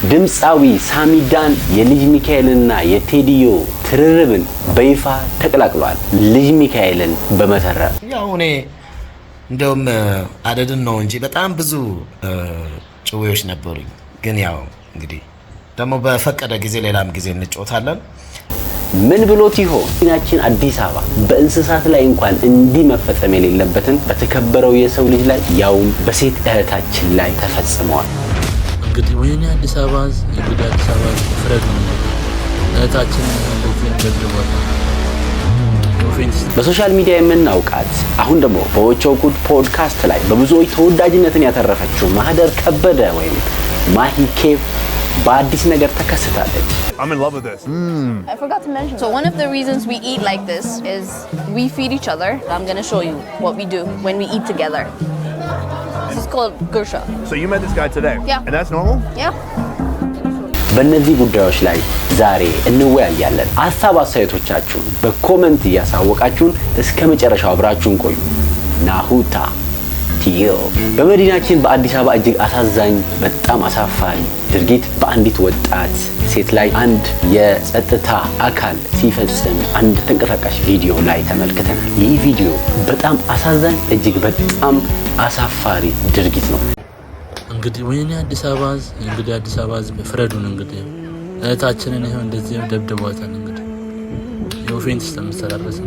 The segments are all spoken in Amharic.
ድምፃዊ ሳሚዳን የልጅ ሚካኤልና የቴዲዮ ትርርብን በይፋ ተቀላቅሏል። ልጅ ሚካኤልን በመተረብ ያው እኔ እንደውም አደድን ነው እንጂ በጣም ብዙ ጭዌዎች ነበሩኝ። ግን ያው እንግዲህ ደግሞ በፈቀደ ጊዜ ሌላም ጊዜ እንጫወታለን። ምን ብሎት ይሆን? ዲናችን አዲስ አበባ በእንስሳት ላይ እንኳን እንዲህ መፈጸም የሌለበትን በተከበረው የሰው ልጅ ላይ ያውም በሴት እህታችን ላይ ተፈጽመዋል። እንግዲህ ወይኔ አዲስ አበባ ፍረድ ነው እህታችን እንደዚህ በሶሻል ሚዲያ የምናውቃት አሁን ደግሞ በወቸው ጉድ ፖድካስት ላይ በብዙዎች ተወዳጅነትን ያተረፈችው ማህደር ከበደ ወይም ማሂ ኬቭ በአዲስ ነገር ተከስታለች። I'm in love with this. I forgot to mention. So one of the reasons we eat like this is we feed each other. I'm going to show you what we do when we eat together. This is called gursha. So you met this guy today? Yeah. And that's normal? Yeah. በእነዚህ ጉዳዮች ላይ ዛሬ እንወያያለን። ሀሳብ አስተያየቶቻችሁን በኮሜንት እያሳወቃችሁን እስከ መጨረሻው አብራችሁን ቆዩ። ናሁታ ቲዮ በመዲናችን በአዲስ አበባ እጅግ አሳዛኝ በጣም አሳፋሪ ድርጊት በአንዲት ወጣት ሴት ላይ አንድ የጸጥታ አካል ሲፈጽም አንድ ተንቀሳቃሽ ቪዲዮ ላይ ተመልክተናል። ይህ ቪዲዮ በጣም አሳዛኝ እጅግ በጣም አሳፋሪ ድርጊት ነው። እንግዲህ ወይኔ አዲስ አበባ ፍረዱን። እንግዲህ እህታችንን ይሄው እንደዚህ ደብድቧታል። እንግዲህ የኦፌንስ ተመሰራረስ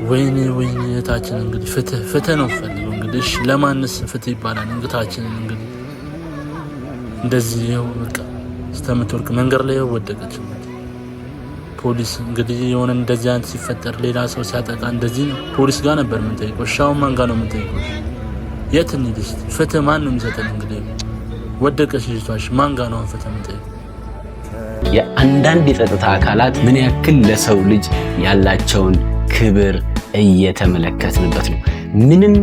ወይኔ እህታችን እንግዲህ ፍትህ ነው ፈልገው። እንግዲህ ለማንስ ፍትህ ይባላል? እንግታችንን እንግዲህ እንደዚህ ይኸው በቃ ስተምትወርቅ መንገድ ላይ ወደቀች። ፖሊስ እንግዲህ የሆነ እንደዚህ አንተ ሲፈጠር ሌላ ሰው ሲያጠቃ እንደዚህ ፖሊስ ጋር ነበር የምንጠይቀው። ሻው ማን ጋር ነው የምንጠይቀው? የት እንሂድ? ፍትህ ማን ነው የሚሰጠን? እንግዲህ ወደቀች ልጅቷሽ ማን ጋር ነው ፍትህ የምንጠይቀው? የአንዳንድ የጸጥታ አካላት ምን ያክል ለሰው ልጅ ያላቸውን ክብር እየተመለከትንበት ነው። ምንም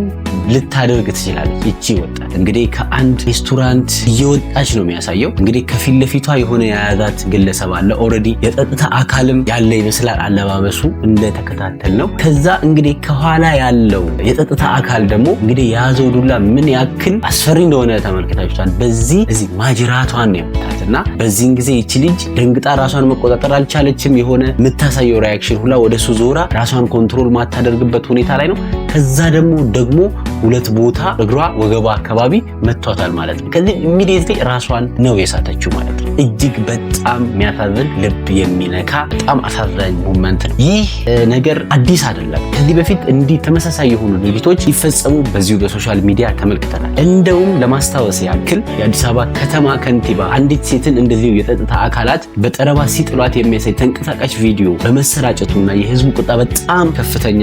ልታደርግ ትችላለች እቺ ወጣት። እንግዲህ ከአንድ ሬስቶራንት እየወጣች ነው የሚያሳየው። እንግዲህ ከፊት ለፊቷ የሆነ የያዛት ግለሰብ አለ። ኦልሬዲ የጸጥታ አካልም ያለ ይመስላል አለባበሱ እንደተከታተል ነው። ከዛ እንግዲህ ከኋላ ያለው የጸጥታ አካል ደግሞ እንግዲህ የያዘው ዱላ ምን ያክል አስፈሪ እንደሆነ ተመልክታችኋል። እዚህ ማጅራቷን ነው የምታትና በዚህን ጊዜ እቺ ልጅ ደንግጣ ራሷን መቆጣጠር አልቻለችም። የሆነ የምታሳየው ሪአክሽን ሁላ ወደሱ ዞራ ራሷን ኮንትሮል ማታደርግበት ሁኔታ ላይ ነው። ከዛ ደግሞ ሁለት ቦታ እግሯ ወገቧ አካባቢ መቷታል ማለት ነው። ከዚህ ኢሚዲየትሊ ራሷን ነው የሳተችው ማለት ነው። እጅግ በጣም የሚያሳዝን ልብ የሚነካ በጣም አሳዛኝ ሞመንት ነው። ይህ ነገር አዲስ አይደለም። ከዚህ በፊት እንዲህ ተመሳሳይ የሆኑ ድርጊቶች ሲፈጸሙ በዚሁ በሶሻል ሚዲያ ተመልክተናል። እንደውም ለማስታወስ ያክል የአዲስ አበባ ከተማ ከንቲባ አንዲት ሴትን እንደዚሁ የጸጥታ አካላት በጠረባ ሲጥሏት የሚያሳይ ተንቀሳቃሽ ቪዲዮ በመሰራጨቱና የህዝቡ ቁጣ በጣም ከፍተኛ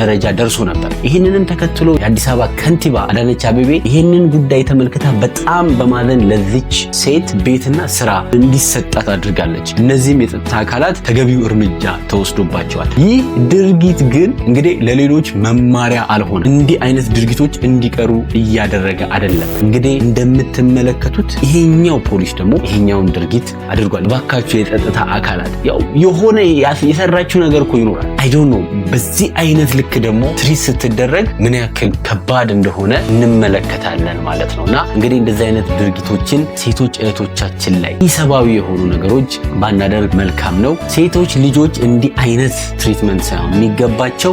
ደረጃ ደርሶ ነበር። ይህንንም ተከትሎ የአዲስ አበባ ከንቲባ አዳነች አቤቤ ይህንን ጉዳይ ተመልክታ በጣም በማዘን ለዚች ሴት ቤትና ስራ እንዲሰጣት አድርጋለች። እነዚህም የጸጥታ አካላት ተገቢው እርምጃ ተወስዶባቸዋል። ይህ ድርጊት ግን እንግዲህ ለሌሎች መማሪያ አልሆነ። እንዲህ አይነት ድርጊቶች እንዲቀሩ እያደረገ አይደለም። እንግዲህ እንደምትመለከቱት ይሄኛው ፖሊስ ደግሞ ይሄኛውን ድርጊት አድርጓል። ባካችሁ የጸጥታ አካላት ያው የሆነ የሰራችው ነገር እኮ ይኖራል። አይ ዶንት ኖ በዚህ አይነት ልክ ደግሞ ትሪት ስትደረግ ምን ያክል ከባድ እንደሆነ እንመለከታለን ማለት ነውና እንግዲህ እንደዚህ አይነት ድርጊቶችን ሴቶች እህቶቻችን ላይ ኢሰባዊ የሆኑ ነገሮች ባናደርግ መልካም ነው። ሴቶች ልጆች እንዲህ አይነት ትሪትመንት ሳይሆን የሚገባቸው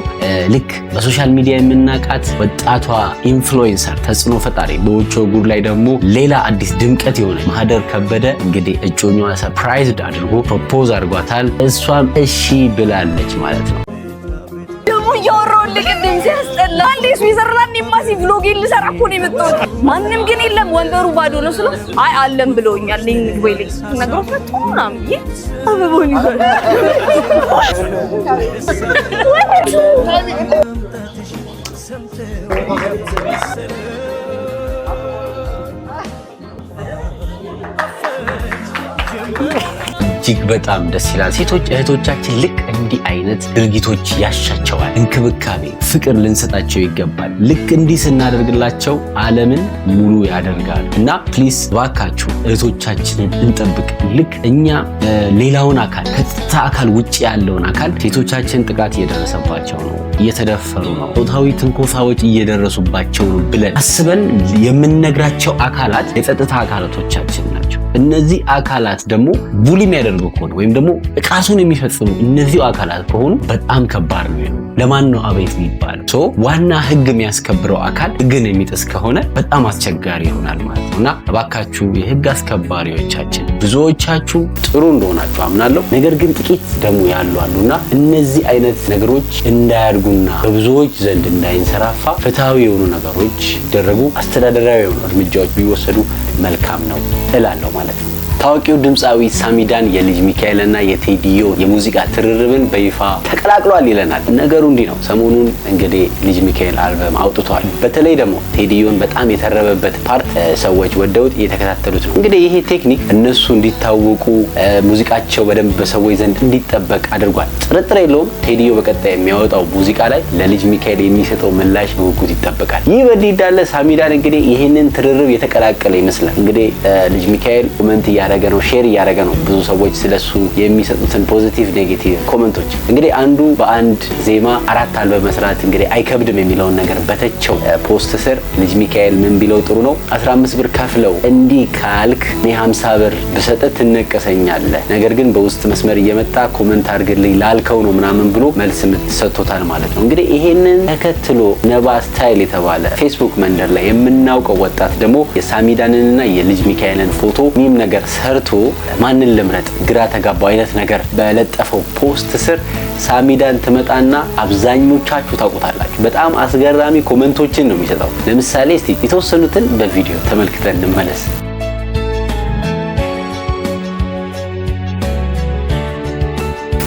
ልክ በሶሻል ሚዲያ የምናውቃት ወጣቷ ኢንፍሉዌንሰር ተጽዕኖ ፈጣሪ በወቸው ጉድ ላይ ደግሞ ሌላ አዲስ ድምቀት የሆነ ማህደር ከበደ እንግዲህ እጮኛዋ ሰርፕራይዝድ አድርጎ ፕሮፖዝ አድርጓታል። እሷም እሺ ብላለች ማለት ነው። አንዴ ስዊዘርላንድ ኤምባሲ ቭሎግ ልሰራ እኮ ነው የመጣሁት። ማንም ግን የለም ወንበሩ ባዶ ነው ስለው አይ አለም ብለውኛል። ልንግበይልኝ ነገሮች መጥቶና ምን አበቦኝ እጅግ በጣም ደስ ይላል። ሴቶች እህቶቻችን ልክ እንዲህ አይነት ድርጊቶች ያሻቸዋል። እንክብካቤ፣ ፍቅር ልንሰጣቸው ይገባል። ልክ እንዲህ ስናደርግላቸው ዓለምን ሙሉ ያደርጋሉ እና ፕሊስ ባካችሁ እህቶቻችንን እንጠብቅ። ልክ እኛ ሌላውን አካል ከጸጥታ አካል ውጪ ያለውን አካል ሴቶቻችን ጥቃት እየደረሰባቸው ነው። እየተደፈሩ ነው፣ ጾታዊ ትንኮሳዎች እየደረሱባቸው ነው ብለን አስበን የምንነግራቸው አካላት የጸጥታ አካላቶቻችን ናቸው። እነዚህ አካላት ደግሞ ቡሊ የሚያደርጉ ከሆነ ወይም ደግሞ ጥቃቱን የሚፈጽሙ እነዚሁ አካላት ከሆኑ በጣም ከባድ ነው። ለማን ነው አቤት የሚባለው? ዋና ህግ የሚያስከብረው አካል ህግን የሚጥስ ከሆነ በጣም አስቸጋሪ ይሆናል ማለት ነውና እባካችሁ የህግ አስከባሪዎቻችን ብዙዎቻችሁ ጥሩ እንደሆናችሁ አምናለሁ። ነገር ግን ጥቂት ደግሞ ያሉ አሉና እነዚህ አይነት ነገሮች እንዳያድጉና በብዙዎች ዘንድ እንዳይንሰራፋ ፍትሃዊ የሆኑ ነገሮች ይደረጉ፣ አስተዳደራዊ የሆኑ እርምጃዎች ቢወሰዱ መልካም ነው እላለሁ ማለት ነው። ታዋቂው ድምፃዊ ሳሚዳን የልጅ ሚካኤልና የቴዲዮ የሙዚቃ ትርርብን በይፋ ተቀላቅሏል ይለናል። ነገሩ እንዲህ ነው። ሰሞኑን እንግዲህ ልጅ ሚካኤል አልበም አውጥቷል። በተለይ ደግሞ ቴዲዮን በጣም የተረበበት ፓርት ሰዎች ወደውት እየተከታተሉት ነው። እንግዲህ ይሄ ቴክኒክ እነሱ እንዲታወቁ ሙዚቃቸው በደንብ በሰዎች ዘንድ እንዲጠበቅ አድርጓል። ጥርጥር የለውም ቴዲዮ በቀጣይ የሚያወጣው ሙዚቃ ላይ ለልጅ ሚካኤል የሚሰጠው ምላሽ በጉጉት ይጠበቃል። ይህ በዚህ እንዳለ ሳሚዳን እንግዲህ ይህንን ትርርብ የተቀላቀለ ይመስላል። እንግዲህ ልጅ ሚካኤል ኮመንት ያረገ ነው፣ ሼር ያረገ ነው። ብዙ ሰዎች ስለሱ የሚሰጡትን ፖዚቲቭ ኔጌቲቭ ኮመንቶች እንግዲህ አንዱ በአንድ ዜማ 4 አልበም መስራት እንግዲህ አይከብድም የሚለውን ነገር በተቸው ፖስት ስር ልጅ ሚካኤል ምን ቢለው ጥሩ ነው፣ 15 ብር ከፍለው እንዲህ ካልክ እኔ 50 ብር ብሰጥ ትነቀሰኛለህ፣ ነገር ግን በውስጥ መስመር እየመጣ ኮመንት አድርግልኝ ላልከው ነው ምናምን ብሎ መልስ ሰጥቶታል ማለት ነው። እንግዲህ ይሄንን ተከትሎ ነባ ስታይል የተባለ ፌስቡክ መንደር ላይ የምናውቀው ወጣት ደግሞ የሳሚዳንንና የልጅ ሚካኤልን ፎቶ ሚም ነገር ሰርቶ ማንን ልምረጥ ግራ ተጋባው አይነት ነገር በለጠፈው ፖስት ስር ሳሚዳን ትመጣና አብዛኞቻችሁ ታውቁታላችሁ በጣም አስገራሚ ኮመንቶችን ነው የሚሰጠው። ለምሳሌ እስቲ የተወሰኑትን በቪዲዮ ተመልክተን እንመለስ።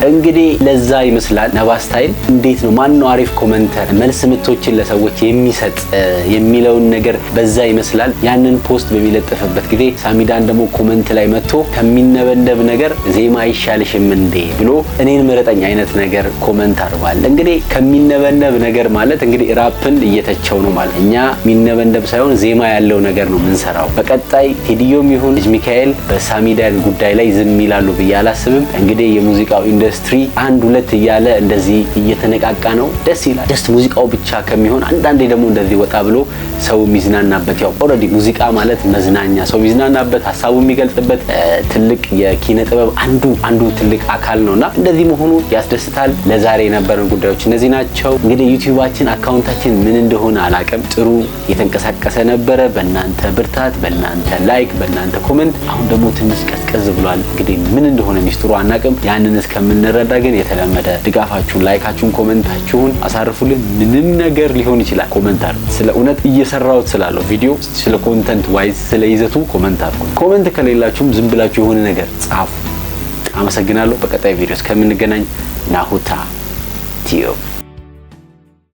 እንግዲህ ለዛ ይመስላል ነባ ስታይል እንዴት ነው ማን ነው አሪፍ ኮመንተር መልስ ምቶችን ለሰዎች የሚሰጥ የሚለውን ነገር በዛ ይመስላል። ያንን ፖስት በሚለጥፍበት ጊዜ ሳሚዳን ደግሞ ኮመንት ላይ መጥቶ ከሚነበነብ ነገር ዜማ አይሻልሽም እንዴ ብሎ እኔን ምረጠኝ አይነት ነገር ኮመንት አርጓል። እንግዲህ ከሚነበነብ ነገር ማለት እንግዲህ ራፕን እየተቸው ነው ማለት። እኛ የሚነበነብ ሳይሆን ዜማ ያለው ነገር ነው ምንሰራው። በቀጣይ ቴዲዮም ይሁን ልጅ ሚካኤል በሳሚዳን ጉዳይ ላይ ዝም ይላሉ ብዬ አላስብም። እንግዲህ የሙዚቃው ኢንዱስትሪ 1-2 እያለ እንደዚህ እየተነቃቃ ነው። ደስ ይላል። ደስ ሙዚቃው ብቻ ከሚሆን አንዳንዴ ደግሞ እንደዚህ ወጣ ብሎ ሰው የሚዝናናበት ያው ኦሬዲ ሙዚቃ ማለት መዝናኛ ሰው የሚዝናናበት ሀሳቡ የሚገልጽበት ትልቅ የኪነ ጥበብ አንዱ ትልቅ አካል ነውና እንደዚህ መሆኑ ያስደስታል። ለዛሬ የነበረን ጉዳዮች እነዚህ ናቸው። እንግዲህ ዩቲዩባችን አካውንታችን ምን እንደሆነ አላቀም ጥሩ የተንቀሳቀሰ ነበረ በእናንተ ብርታት፣ በእናንተ ላይክ፣ በእናንተ ኮሜንት። አሁን ደግሞ ትንሽ ቀዝቀዝ ብሏል። እንግዲህ ምን እንደሆነ ሚስጥሩ አናቅም። ያንን እስከምንረዳ ግን የተለመደ ድጋፋችሁን፣ ላይካችሁን፣ ኮሜንታችሁን አሳርፉልን። ምንም ነገር ሊሆን ይችላል። ኮሜንት አድርጉ። ስለ እውነት እየሰራሁት ስላለው ቪዲዮ ስለ ኮንተንት ዋይዝ ስለ ይዘቱ ኮሜንት አድርጉ። ኮሜንት ከሌላችሁም ዝም ብላችሁ የሆነ ነገር ጻፉ። አመሰግናለሁ። በቀጣይ ቪዲዮ እስከምንገናኝ ናሁታ ቲዩብ